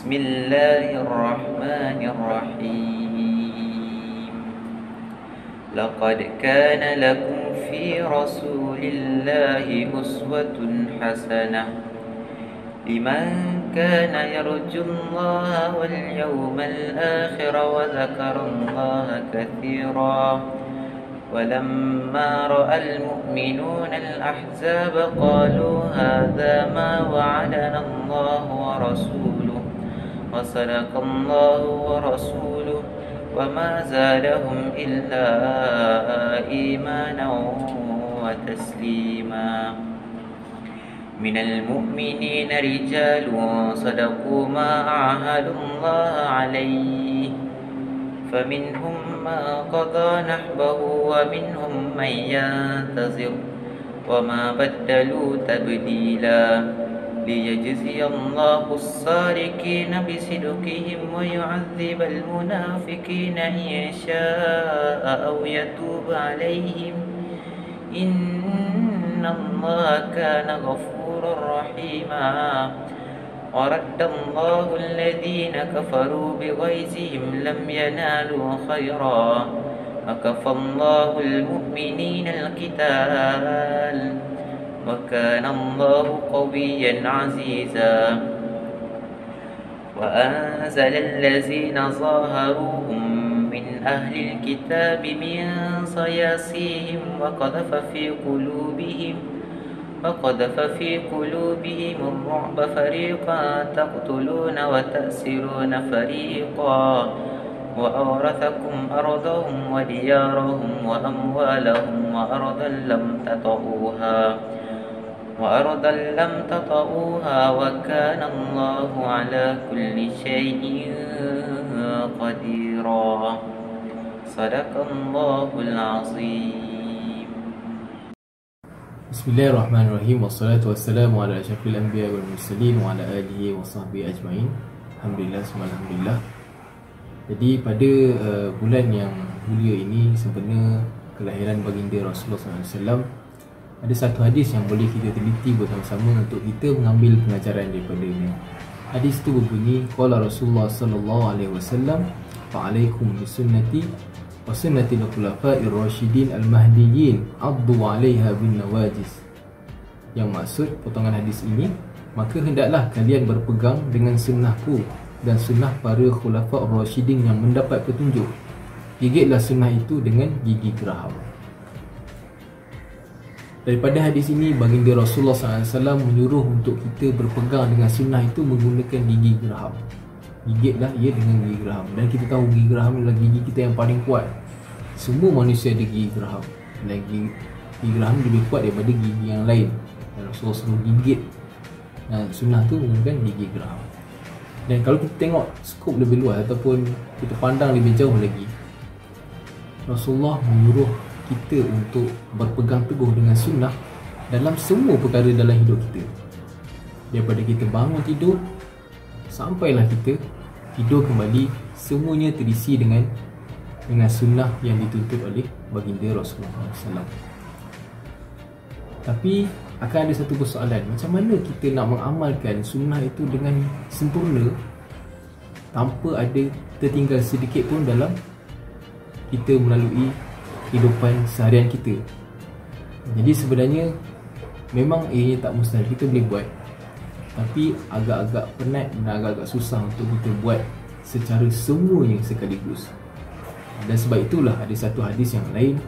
بسم الله الرحمن الرحيم لقد كان لكم في رسول الله أسوة حسنة لمن كان يرجو الله واليوم الآخر وذكر الله كثيرا ولما رأى المؤمنون الأحزاب قالوا هذا ما وعدنا الله ورسوله وصدق الله ورسوله وما زادهم إلا إيمانا وتسليما من المؤمنين رجال صدقوا ما عاهدوا الله عليه فمنهم من قضى نحبه ومنهم من ينتظر وما بدلوا تبديلا ليجزي الله الصادقين بصدقهم ويعذب المنافقين إن شاء أو يتوب عليهم إن الله كان غفورا رحيما ورد الله الذين كفروا بغيظهم لم ينالوا خيرا وكفى الله المؤمنين القتال وكان الله قويا عزيزا وأنزل الذين ظاهروهم من أهل الكتاب من صياصيهم وقذف في قلوبهم الرعب فريقا تقتلون وتأسرون فريقا وأورثكم أرضهم وديارهم وأموالهم وأرضا لم تطئوها وكان الله على كل شيء قديرا صدق الله العظيم. Bismillahirrahmanirrahim. Wassalatu wassalamu ala asyrafil anbiya wal mursalin wa ala alihi wa sahbihi ajma'in. Alhamdulillah, alhamdulillah. Jadi pada bulan yang mulia ini sempena kelahiran baginda Rasulullah SAW, ada satu hadis yang boleh kita teliti bersama-sama untuk kita mengambil pengajaran daripadanya. Hadis itu berbunyi, qala Rasulullah sallallahu alaihi wasallam, fa'alaikum bisunnati wa sunnatil khulafa'ir rasyidin al-mahdiyyin addu 'alaiha bin nawajis. Yang maksud potongan hadis ini, maka hendaklah kalian berpegang dengan sunnahku dan sunnah para khulafa' rasyidin yang mendapat petunjuk. Gigitlah sunnah itu dengan gigi geraham. Daripada hadis ini, baginda Rasulullah SAW menyuruh untuk kita berpegang dengan sunnah itu menggunakan gigi geraham. Gigitlah ia dengan gigi geraham. Dan kita tahu gigi geraham adalah gigi kita yang paling kuat. Semua manusia ada gigi geraham, dan gigi geraham lebih kuat daripada gigi yang lain. Dan Rasulullah suruh gigit sunnah tu menggunakan gigi geraham. Dan kalau kita tengok skop lebih luas ataupun kita pandang lebih jauh lagi, Rasulullah menyuruh kita untuk berpegang teguh dengan sunnah dalam semua perkara dalam hidup kita. Daripada kita bangun tidur sampailah kita tidur kembali, semuanya terisi dengan sunnah yang dituntut oleh baginda Rasulullah SAW. Tapi akan ada satu persoalan, macam mana kita nak mengamalkan sunnah itu dengan sempurna tanpa ada tertinggal sedikit pun dalam kita melalui kehidupan seharian kita. Jadi sebenarnya memang ianya tak mustahil, kita boleh buat, tapi agak-agak penat dan agak-agak susah untuk kita buat secara semuanya sekaligus. Dan sebab itulah ada satu hadis yang lain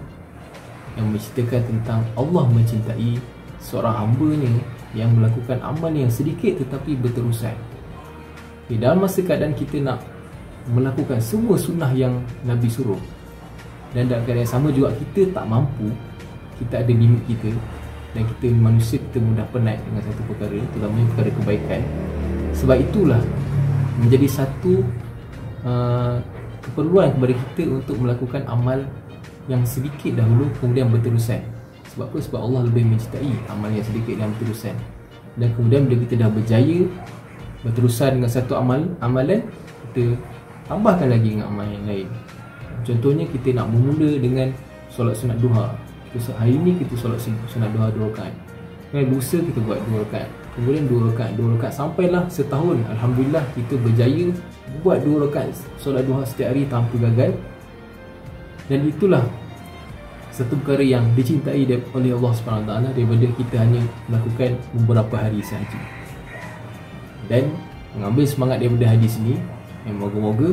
yang menceritakan tentang Allah mencintai seorang hambanya yang melakukan amal yang sedikit tetapi berterusan. Dalam masa keadaan kita nak melakukan semua sunnah yang Nabi suruh, dan dalam keadaan yang sama juga kita tak mampu, kita ada limit kita, dan kita manusia, kita mudah penat dengan satu perkara, terutamanya perkara kebaikan. Sebab itulah menjadi satu keperluan kepada kita untuk melakukan amal yang sedikit dahulu kemudian berterusan. Sebab apa? Sebab Allah lebih mencintai amal yang sedikit dan berterusan. Dan kemudian bila kita dah berjaya berterusan dengan satu amalan, kita tambahkan lagi dengan amal yang lain. Contohnya kita nak memula dengan solat sunat duha. Hari ini kita solat sunat duha 2 rakaat. Lusa kita buat 2 rakaat. kemudian 2 rakaat sampailah setahun. Alhamdulillah kita berjaya buat 2 rakaat solat duha setiap hari tanpa gagal. Dan itulah satu perkara yang dicintai oleh Allah SWT daripada kita hanya melakukan beberapa hari sahaja. Dan mengambil semangat daripada hadis ini, yang moga-moga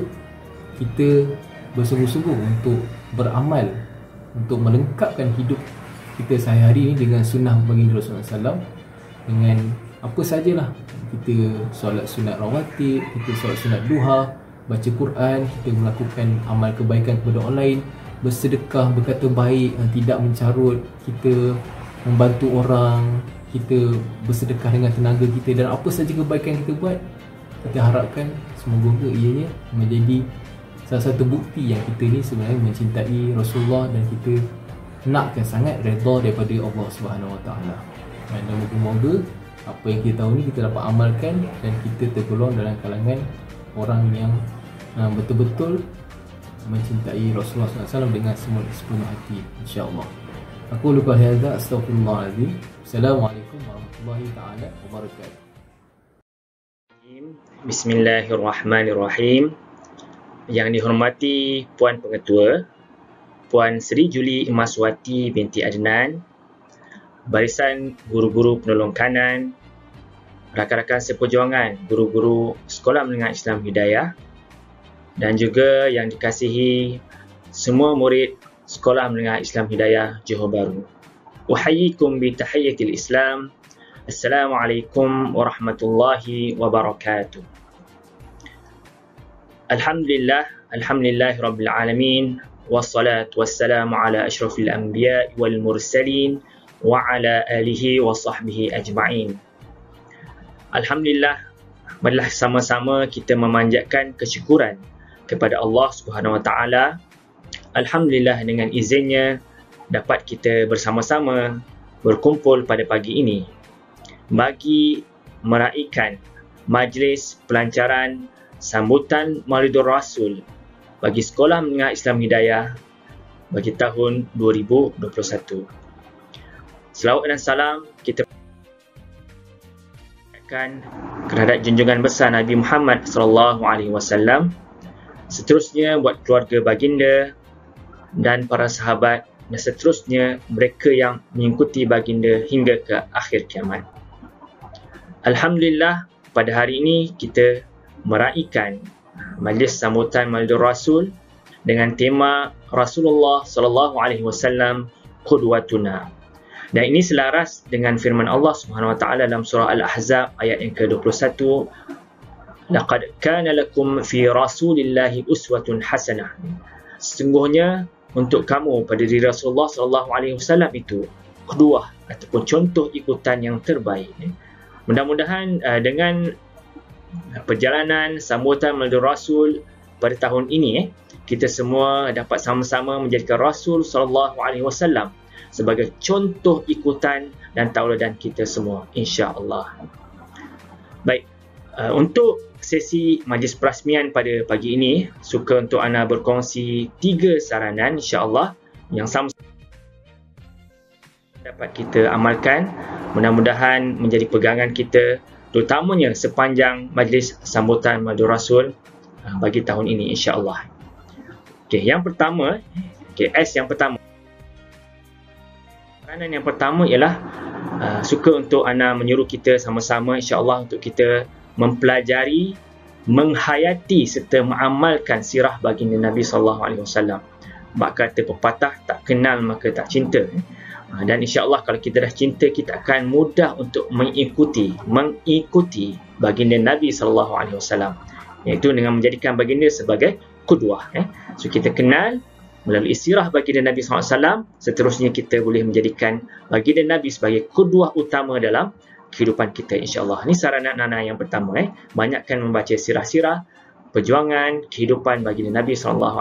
kita bersungguh-sungguh untuk beramal, untuk melengkapkan hidup kita sehari-hari ini dengan sunnah baginda Rasulullah SAW, dengan apa sajalah. Kita solat sunat rawatib, kita solat sunat duha, baca Quran, kita melakukan amal kebaikan kepada orang lain, bersedekah, berkata baik, tidak mencarut, kita membantu orang, kita bersedekah dengan tenaga kita, dan apa saja kebaikan kita buat, kita harapkan semoga ianya menjadi salah satu bukti yang kita ni sebenarnya mencintai Rasulullah dan kita nakkan sangat redha daripada Allah SWT. Dan moga-moga apa yang kita tahu ni kita dapat amalkan dan kita tergolong dalam kalangan orang yang betul-betul mencintai Rasulullah SAW dengan sepenuh hati, insya-Allah. Aku lupa hadza, astaghfirullahaladzim. Assalamualaikum warahmatullahi taala wabarakatuh. Bismillahirrahmanirrahim. Yang dihormati Puan Pengetua, Puan Sri Juli Emaswati binti Adnan, barisan guru-guru penolong kanan, rakan-rakan seperjuangan guru-guru Sekolah Menengah Islam Hidayah, dan juga yang dikasihi semua murid Sekolah Menengah Islam Hidayah Johor Bahru. Uhayyikum bi tahiyyatil Islam. Assalamualaikum warahmatullahi wabarakatuh. Alhamdulillahi rabbil alamin, wassalatu wassalamu ala asyrafil anbiya wal mursalin wa ala alihi wa sahbihi ajma'in. Alhamdulillah, marilah sama-sama kita memanjatkan kesyukuran kepada Allah Subhanahu wa taala. Alhamdulillah, dengan izinnya dapat kita bersama-sama berkumpul pada pagi ini bagi meraihkan majlis pelancaran sambutan Maulidur Rasul bagi Sekolah Menengah Islam Hidayah bagi tahun 2021. Selawat dan salam kita akan kehadrat junjungan besar Nabi Muhammad SAW, seterusnya buat keluarga baginda dan para sahabat, dan seterusnya mereka yang mengikuti baginda hingga ke akhir kiamat. Alhamdulillah, pada hari ini kita meraihkan majlis sambutan Maulidur Rasul dengan tema Rasulullah SAW Qudwatuna. Dan ini selaras dengan firman Allah Subhanahu wa taala dalam surah Al-Ahzab ayat yang ke-21, laqad kana lakum fi rasulillahi uswatun hasanah. Sesungguhnya untuk kamu pada diri Rasulullah SAW itu qudwah ataupun contoh ikutan yang terbaik. Mudah-mudahan dengan perjalanan sambutan Maulidur Rasul pada tahun ini, kita semua dapat sama-sama menjadikan Rasul SAW sebagai contoh ikutan dan tauladan kita semua, insya-Allah. Baik, untuk sesi majlis perasmian pada pagi ini, suka untuk ana berkongsi 3 saranan insya-Allah yang sama dapat kita amalkan, mudah-mudahan menjadi pegangan kita terutamanya sepanjang majlis sambutan Maulidur Rasul bagi tahun ini, insya-Allah. Okey, yang pertama, S yang pertama. Saranan yang pertama ialah suka untuk ana menyuruh kita sama-sama insya-Allah untuk kita mempelajari, menghayati serta mengamalkan sirah baginda Nabi SAW. Bab kata pepatah, tak kenal maka tak cinta. Dan insya-Allah kalau kita dah cinta, kita akan mudah untuk mengikuti baginda Nabi SAW, iaitu dengan menjadikan baginda sebagai qudwah. So kita kenal melalui sirah baginda Nabi SAW, seterusnya kita boleh menjadikan baginda Nabi sebagai qudwah utama dalam kehidupan kita, insya-Allah. Ini saranan anak yang pertama. Banyakkan membaca sirah-sirah perjuangan kehidupan baginda Nabi SAW,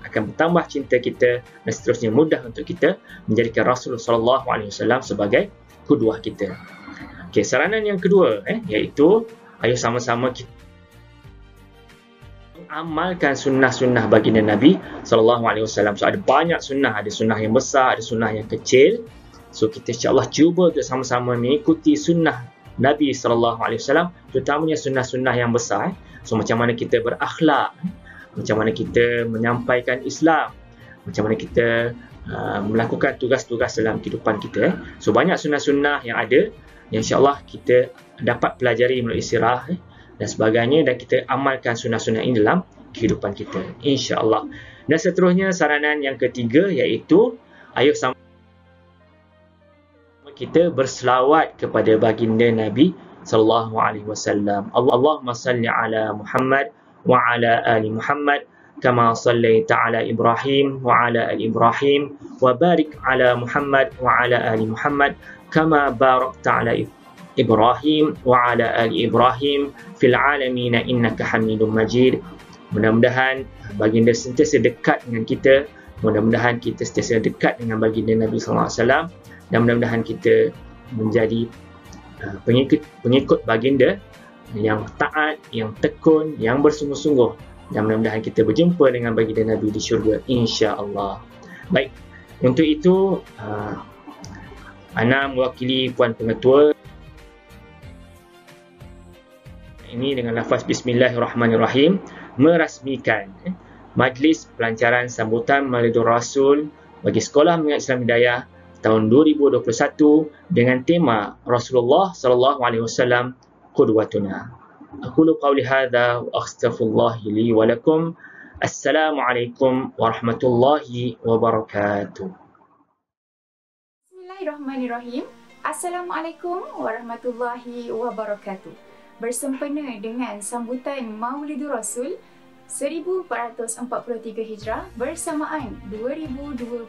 akan bertambah cinta kita dan seterusnya mudah untuk kita menjadikan Rasulullah SAW sebagai qudwah kita. Okey, saranan yang kedua iaitu ayo sama-sama kita mengamalkan sunnah-sunnah baginda Nabi SAW. So ada banyak sunnah, ada sunnah yang besar, ada sunnah yang kecil. So kita insya-Allah cuba untuk sama-sama mengikuti sunnah Nabi SAW, terutamanya sunnah-sunnah yang besar. So macam mana kita berakhlak, macam mana kita menyampaikan Islam, macam mana kita melakukan tugas-tugas dalam kehidupan kita. So banyak sunnah-sunnah yang ada yang insya-Allah kita dapat pelajari melalui sirah dan sebagainya, dan kita amalkan sunnah-sunnah ini dalam kehidupan kita, insya-Allah. Dan seterusnya saranan yang ketiga iaitu ayo sama kita berselawat kepada baginda Nabi sallallahu alaihi wasallam. Allahumma salli ala Muhammad wa ala ali Muhammad kama sallaita ala Ibrahim wa ala ali Ibrahim wa barik ala Muhammad wa ala ali Muhammad kama barakta ala Ibrahim wa ala ali Ibrahim fil alamin innaka Hamidum Majid. Mudah-mudahan baginda sentiasa dekat dengan kita, mudah-mudahan kita sentiasa dekat dengan baginda Nabi sallallahu alaihi wasallam, dan mudah-mudahan kita menjadi pengikut baginda yang taat, yang tekun, yang bersungguh-sungguh, dan mudah-mudahan kita berjumpa dengan baginda Nabi di syurga, insya-Allah. Baik, untuk itu ana mewakili Puan Pengetua ini dengan lafaz Bismillahirrahmanirrahim merasmikan majlis pelancaran sambutan Maulidur Rasul bagi Sekolah Menengah Islam Hidayah tahun 2021 dengan tema Rasulullah sallallahu alaihi wasallam qudwatuna. Aqulu qawli hadza wa astaghfirullah li wa lakum. Assalamualaikum warahmatullahi wabarakatuh. Bismillahirrahmanirrahim. Assalamualaikum warahmatullahi wabarakatuh. Bersempena dengan sambutan Maulidur Rasul 1443 Hijrah bersamaan 2021,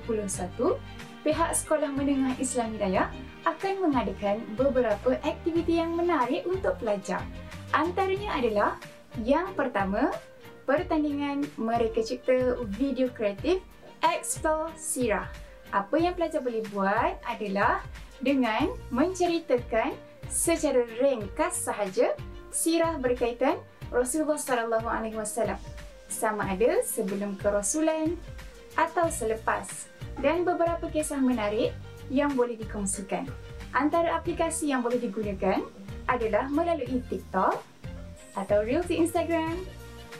pihak Sekolah Menengah Islam Hidayah akan mengadakan beberapa aktiviti yang menarik untuk pelajar. Antaranya adalah yang pertama, pertandingan mereka cipta video kreatif Explore Sirah. Apa yang pelajar boleh buat adalah dengan menceritakan secara ringkas sahaja sirah berkaitan Rasulullah sallallahu alaihi wasallam, sama ada sebelum kerasulan atau selepas, dan beberapa kisah menarik yang boleh dikongsikan. Antara aplikasi yang boleh digunakan adalah melalui TikTok atau Reels di Instagram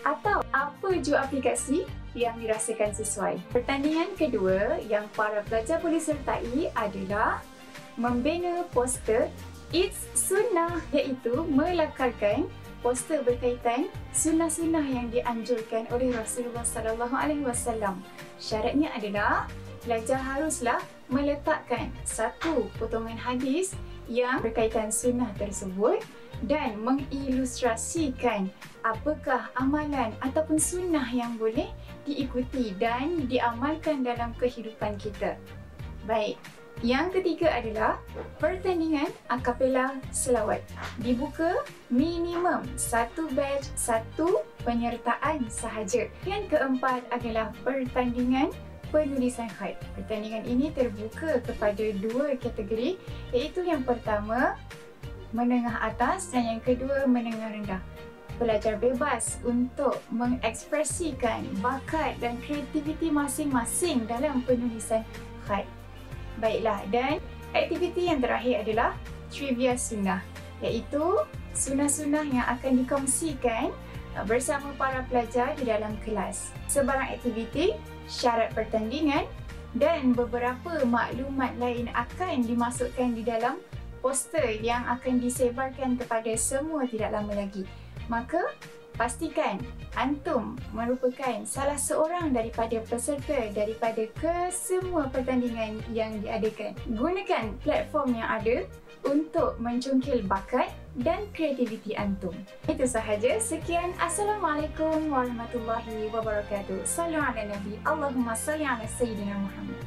atau apa jua aplikasi yang dirasakan sesuai. Pertandingan kedua yang para pelajar boleh sertai adalah membina poster It's Sunnah, iaitu melakarkan poster berkaitan sunnah-sunnah yang dianjurkan oleh Rasulullah sallallahu alaihi wasallam. Syaratnya adalah pelajar haruslah meletakkan satu potongan hadis yang berkaitan sunnah tersebut dan mengilustrasikan apakah amalan ataupun sunnah yang boleh diikuti dan diamalkan dalam kehidupan kita. Baik. Yang ketiga adalah pertandingan akapela selawat. Dibuka minimum satu batch, satu penyertaan sahaja. Yang keempat adalah pertandingan penulisan khair. Pertandingan ini terbuka kepada dua kategori, iaitu yang pertama menengah atas dan yang kedua menengah rendah. Pelajar bebas untuk mengekspresikan bakat dan kreativiti masing-masing dalam penulisan khair. Baiklah, dan aktiviti yang terakhir adalah trivia sunnah, iaitu sunnah-sunnah yang akan dikongsikan bersama para pelajar di dalam kelas. Sebarang aktiviti, syarat pertandingan dan beberapa maklumat lain akan dimasukkan di dalam poster yang akan disebarkan kepada semua tidak lama lagi. Maka pastikan antum merupakan salah seorang daripada peserta daripada kesemua pertandingan yang diadakan. Gunakan platform yang ada untuk mencungkil bakat dan kreativiti antum. Itu sahaja. Sekian. Assalamualaikum warahmatullahi wabarakatuh. Sallu ala Nabi. Allahumma salli ala Sayyidina Muhammad.